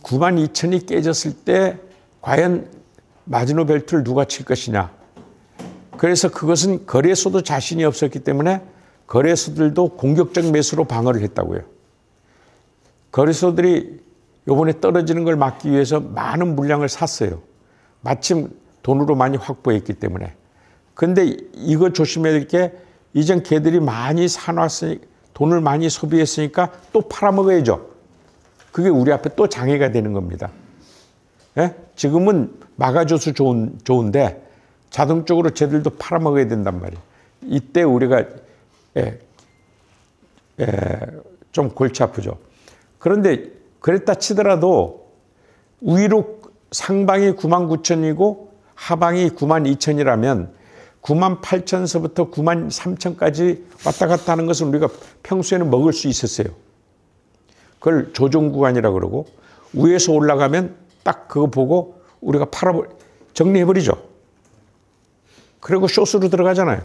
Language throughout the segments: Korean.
92,000이 깨졌을 때 과연 마지노 벨트를 누가 칠 것이냐. 그래서 그것은 거래소도 자신이 없었기 때문에 거래소들도 공격적 매수로 방어를 했다고요. 거래소들이 요번에 떨어지는 걸 막기 위해서 많은 물량을 샀어요. 마침 돈으로 많이 확보했기 때문에. 근데 이거 조심해야 될 게 이젠 걔들이 많이 사놨으니 돈을 많이 소비했으니까 또 팔아먹어야죠. 그게 우리 앞에 또 장애가 되는 겁니다. 예? 지금은 막아줘서 좋은데 자동적으로 쟤들도 팔아먹어야 된단 말이에요. 이때 우리가 좀 골치 아프죠. 그런데 그랬다 치더라도 위로 상방이 99,000이고 하방이 92,000이라면 98,000서부터 93,000까지 왔다 갔다 하는 것을 우리가 평소에는 먹을 수 있었어요. 그걸 조정 구간이라고 그러고 위에서 올라가면 딱 그거 보고 우리가 정리해버리죠. 그리고 숏으로 들어가잖아요.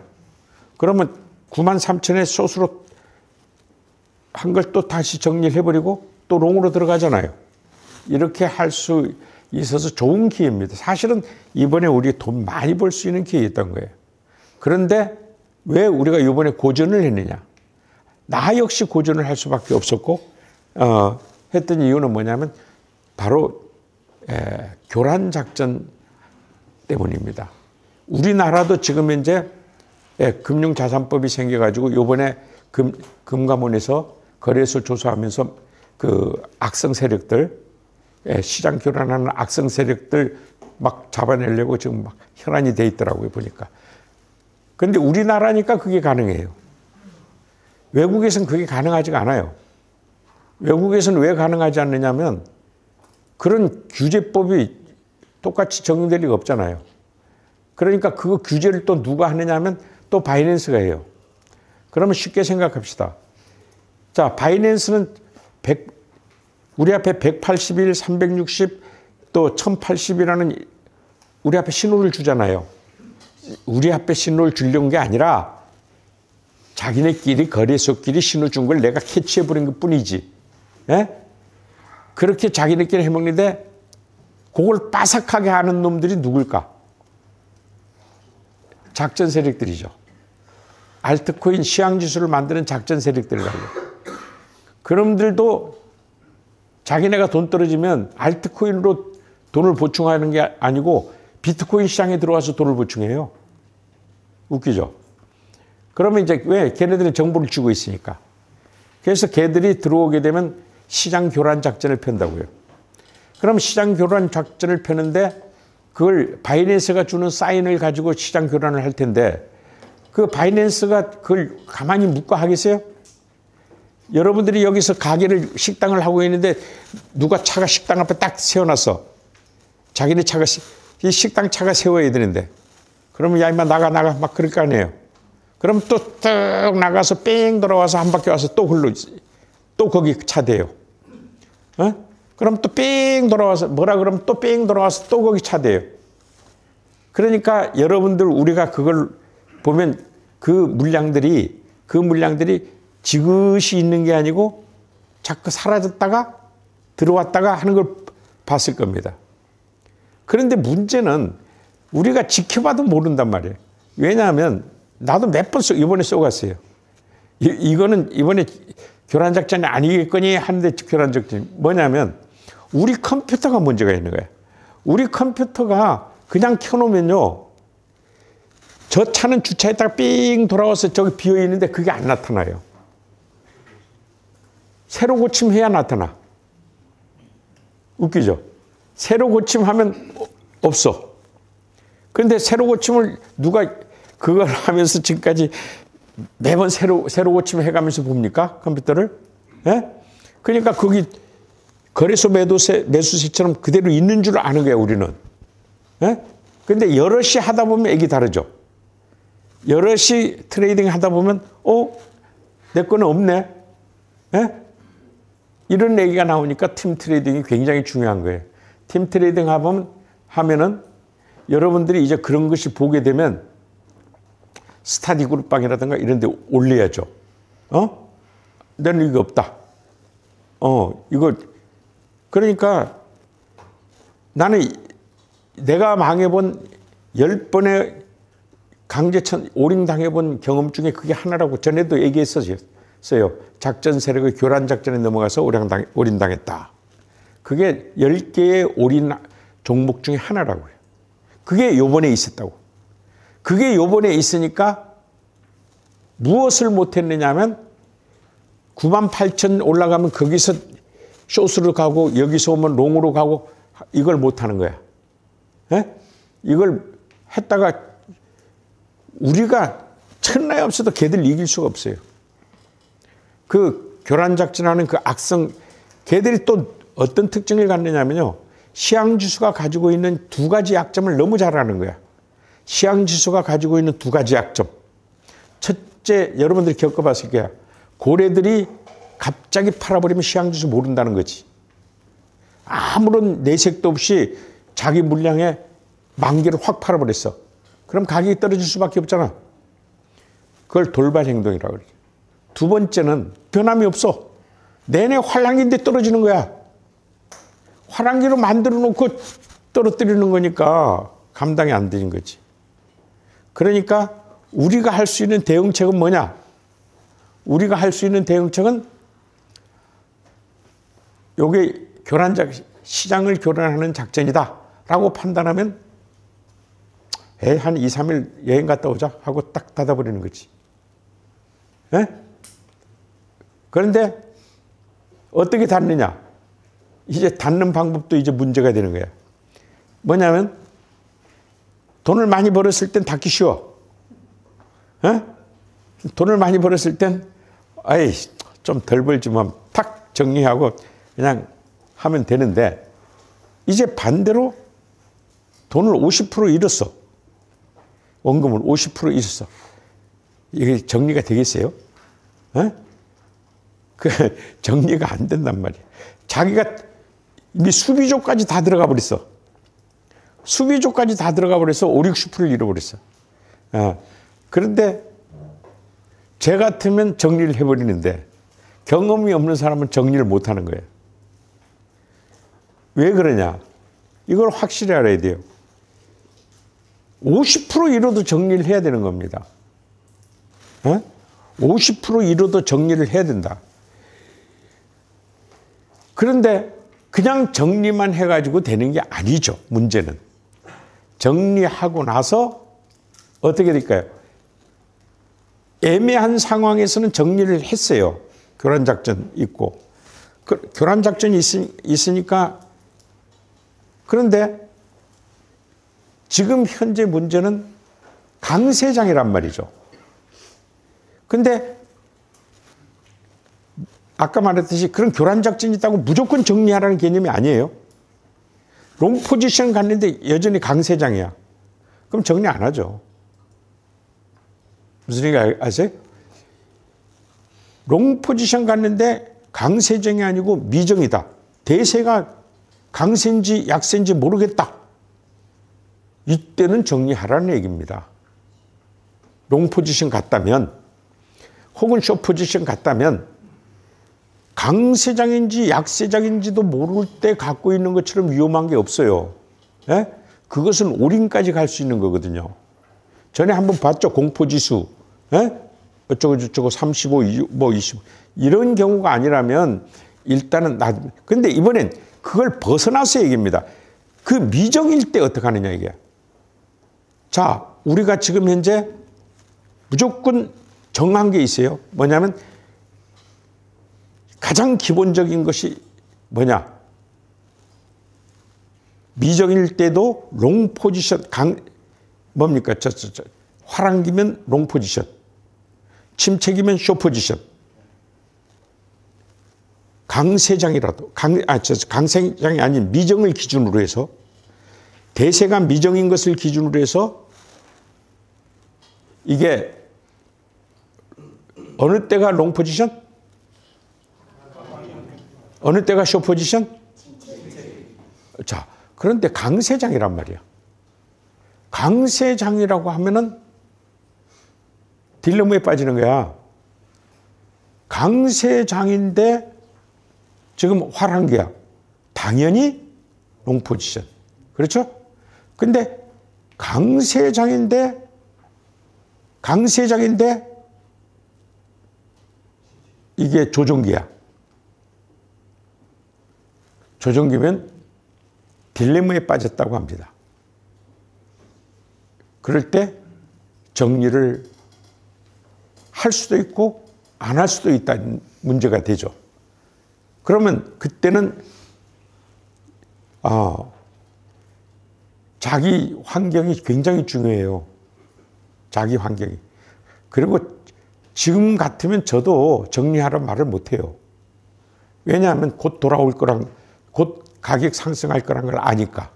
그러면 93,000에 숏으로 한 걸 또 다시 정리를 해버리고 또 롱으로 들어가잖아요. 이렇게 할 수 있어서 좋은 기회입니다. 사실은 이번에 우리 돈 많이 벌 수 있는 기회였던 거예요. 그런데 왜 우리가 이번에 고전을 했느냐. 나 역시 고전을 할 수밖에 없었고 했던 이유는 뭐냐면 바로 교란작전 때문입니다. 우리나라도 지금 현재 금융자산법이 생겨가지고 이번에 금감원에서 거래소 조사하면서 그 악성 세력들, 시장 교란하는 악성 세력들 막 잡아내려고 지금 막 혈안이 돼 있더라고요, 보니까. 그런데 우리나라니까 그게 가능해요. 외국에서는 그게 가능하지가 않아요. 외국에서는 왜 가능하지 않느냐면 그런 규제법이 똑같이 적용될 리가 없잖아요. 그러니까 그 규제를 또 누가 하느냐 하면 또 바이낸스가 해요. 그러면 쉽게 생각합시다. 자, 바이낸스는 우리 앞에 181, 360, 또 1080이라는 우리 앞에 신호를 주잖아요. 우리 앞에 신호를 주려는 게 아니라 자기네끼리 거래소끼리 신호 준 걸 내가 캐치해버린 것 뿐이지. 예? 그렇게 자기네끼리 해먹는데 그걸 빠삭하게 하는 놈들이 누굴까? 작전 세력들이죠. 알트코인 시황지수를 만드는 작전 세력들이라고. 그놈들도 자기네가 돈 떨어지면 알트코인으로 돈을 보충하는 게 아니고 비트코인 시장에 들어와서 돈을 보충해요. 웃기죠? 그러면 이제 왜? 걔네들은 정보를 주고 있으니까. 그래서 걔들이 들어오게 되면 시장 교란 작전을 편다고요. 그럼 시장 교란 작전을 펴는데 그걸 바이낸스가 주는 사인을 가지고 시장 교란을 할 텐데 그 바이낸스가 그걸 가만히 묵고 하겠어요? 여러분들이 여기서 가게를 식당을 하고 있는데 누가 차가 식당 앞에 딱 세워놨어. 자기네 차가 이 식당 차가 세워야 되는데 그러면 야 임마 나가 막 그럴 거 아니에요. 그럼 또 쭉 나가서 뺑 돌아와서 한 바퀴 와서 또 거기 차 대요. 어? 그럼 또 뺑 돌아와서 뭐라 그러면 또 뺑 돌아와서 또 거기 차 대요. 그러니까 여러분들 우리가 그걸 보면 그 물량들이 지그시 있는 게 아니고 자꾸 사라졌다가 들어왔다가 하는 걸 봤을 겁니다. 그런데 문제는 우리가 지켜봐도 모른단 말이에요. 왜냐하면 나도 몇 번 이번에 쏘갔어요. 이거는 이번에 교란작전이 아니겠거니 하는데 교란작전이 뭐냐면 우리 컴퓨터가 문제가 있는 거예요. 우리 컴퓨터가 그냥 켜놓으면요. 저 차는 주차했다가 삥 돌아와서 저기 비어있는데 그게 안 나타나요. 새로 고침해야 나타나. 웃기죠? 새로 고침하면 없어. 그런데 새로 고침을 누가 그걸 하면서 지금까지 매번 새로 고침을 해가면서 봅니까? 컴퓨터를? 예? 그러니까 거기 거래소 매수세처럼 그대로 있는 줄 아는 거예요, 우리는. 예? 근데 여럿이 하다 보면 이게 다르죠. 여럿이 트레이딩 하다 보면, 내 거는 없네. 예? 이런 얘기가 나오니까 팀 트레이딩이 굉장히 중요한 거예요. 팀 트레이딩 하면은 여러분들이 이제 그런 것이 보게 되면 스타디 그룹방이라든가 이런 데 올려야죠. 나는 이거 없다. 이거. 그러니까 나는 내가 망해본 10번의 강제천 오링 당해본 경험 중에 그게 하나라고 전에도 얘기했었어요. 작전 세력의 교란 작전에 넘어가서 올인 당했다. 그게 10개의 올인 종목 중에 하나라고요. 그게 요번에 있었다고. 그게 요번에 있으니까 무엇을 못했느냐 하면 98,000 올라가면 거기서 쇼스로 가고 여기서 오면 롱으로 가고 이걸 못하는 거야. 에? 이걸 했다가 우리가 천하에 없어도 걔들 이길 수가 없어요. 그 교란작전하는 그 악성, 걔들이 또 어떤 특징을 갖느냐면요. 시향지수가 가지고 있는 두 가지 약점을 너무 잘 아는 거야. 시향지수가 가지고 있는 두 가지 약점. 첫째, 여러분들이 겪어봤을 거야. 고래들이 갑자기 팔아버리면 시향지수 모른다는 거지. 아무런 내색도 없이 자기 물량에 만개를 확 팔아버렸어. 그럼 가격이 떨어질 수밖에 없잖아. 그걸 돌발 행동이라고 그러죠. 두 번째는 변함이 없어. 내내 활랑기인데 떨어지는 거야. 활랑기로 만들어 놓고 떨어뜨리는 거니까 감당이 안 되는 거지. 그러니까 우리가 할 수 있는 대응책은 뭐냐? 우리가 할 수 있는 대응책은 요게 시장을 교란하는 작전이다 라고 판단하면 한 2, 3일 여행 갔다 오자 하고 딱 닫아버리는 거지. 에? 그런데 어떻게 닫느냐? 이제 닫는 방법도 이제 문제가 되는 거야. 뭐냐면 돈을 많이 벌었을 땐 닫기 쉬워. 에? 돈을 많이 벌었을 땐 아이 좀 덜 벌지만 탁 정리하고 그냥 하면 되는데 이제 반대로 돈을 50% 잃었어. 원금을 50% 잃었어. 이게 정리가 되겠어요? 에? 그 정리가 안 된단 말이야. 자기가 이미 수비조까지 다 들어가 버렸어. 수비조까지 다 들어가 버려서 5, 60%를 잃어버렸어. 그런데 쟤 같으면 정리를 해버리는데 경험이 없는 사람은 정리를 못하는 거예요. 왜 그러냐? 이걸 확실히 알아야 돼요. 50% 잃어도 정리를 해야 되는 겁니다. 50% 잃어도 정리를 해야 된다. 그런데 그냥 정리만 해가지고 되는 게 아니죠. 문제는. 정리하고 나서 어떻게 될까요? 애매한 상황에서는 정리를 했어요. 교란작전 있고. 교란작전이 있으니까. 그런데 지금 현재 문제는 강세장이란 말이죠. 근데 아까 말했듯이 그런 교란작전이 있다고 무조건 정리하라는 개념이 아니에요. 롱 포지션 갔는데 여전히 강세장이야. 그럼 정리 안 하죠. 무슨 얘기 아세요? 롱 포지션 갔는데 강세장이 아니고 미정이다. 대세가 강세인지 약세인지 모르겠다. 이때는 정리하라는 얘기입니다. 롱 포지션 갔다면 혹은 숏 포지션 갔다면 강세장인지 약세장인지도 모를 때 갖고 있는 것처럼 위험한 게 없어요. 예? 그것은 올인까지 갈 수 있는 거거든요. 전에 한번 봤죠. 공포지수. 예? 어쩌고 저쩌고 35, 25 이런 경우가 아니라면 일단은 근데 이번엔 그걸 벗어나서 얘기입니다. 그 미정일 때 어떻게 하느냐 이게. 자, 우리가 지금 현재 무조건 정한 게 있어요. 뭐냐면 가장 기본적인 것이 뭐냐. 미정일 때도 롱 포지션, 뭡니까? 화랑기면 롱 포지션, 침체기면 숏 포지션. 강세장이라도, 강세장이 아닌 미정을 기준으로 해서 대세가 미정인 것을 기준으로 해서 이게 어느 때가 롱 포지션? 어느 때가 숏 포지션? 자, 그런데 강세장이란 말이야. 강세장이라고 하면은 딜레마에 빠지는 거야. 강세장인데 지금 화랑기야. 당연히 롱 포지션. 그렇죠? 근데 강세장인데 이게 조종기야. 조종기면 딜레마에 빠졌다고 합니다. 그럴 때 정리를 할 수도 있고 안 할 수도 있다는 문제가 되죠. 그러면 그때는 자기 환경이 굉장히 중요해요. 자기 환경이. 그리고 지금 같으면 저도 정리하라 말을 못해요. 왜냐하면 곧 돌아올 거랑 곧 가격 상승할 거란 걸 아니까.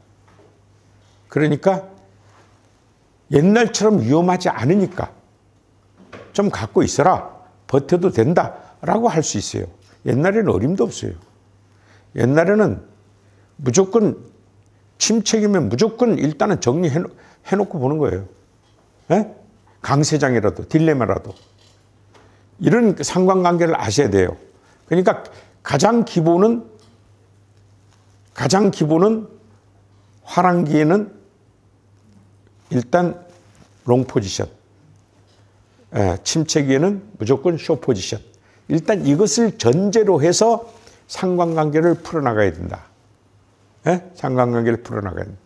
그러니까 옛날처럼 위험하지 않으니까 좀 갖고 있어라. 버텨도 된다라고 할 수 있어요. 옛날에는 어림도 없어요. 옛날에는 무조건 침체기면 무조건 일단은 정리해놓고 보는 거예요. 에? 강세장이라도 딜레마라도. 이런 상관관계를 아셔야 돼요. 그러니까 가장 기본은 화랑기에는 일단 롱 포지션, 침체기에는 무조건 숏 포지션. 일단 이것을 전제로 해서 상관관계를 풀어나가야 된다. 상관관계를 풀어나가야 된다.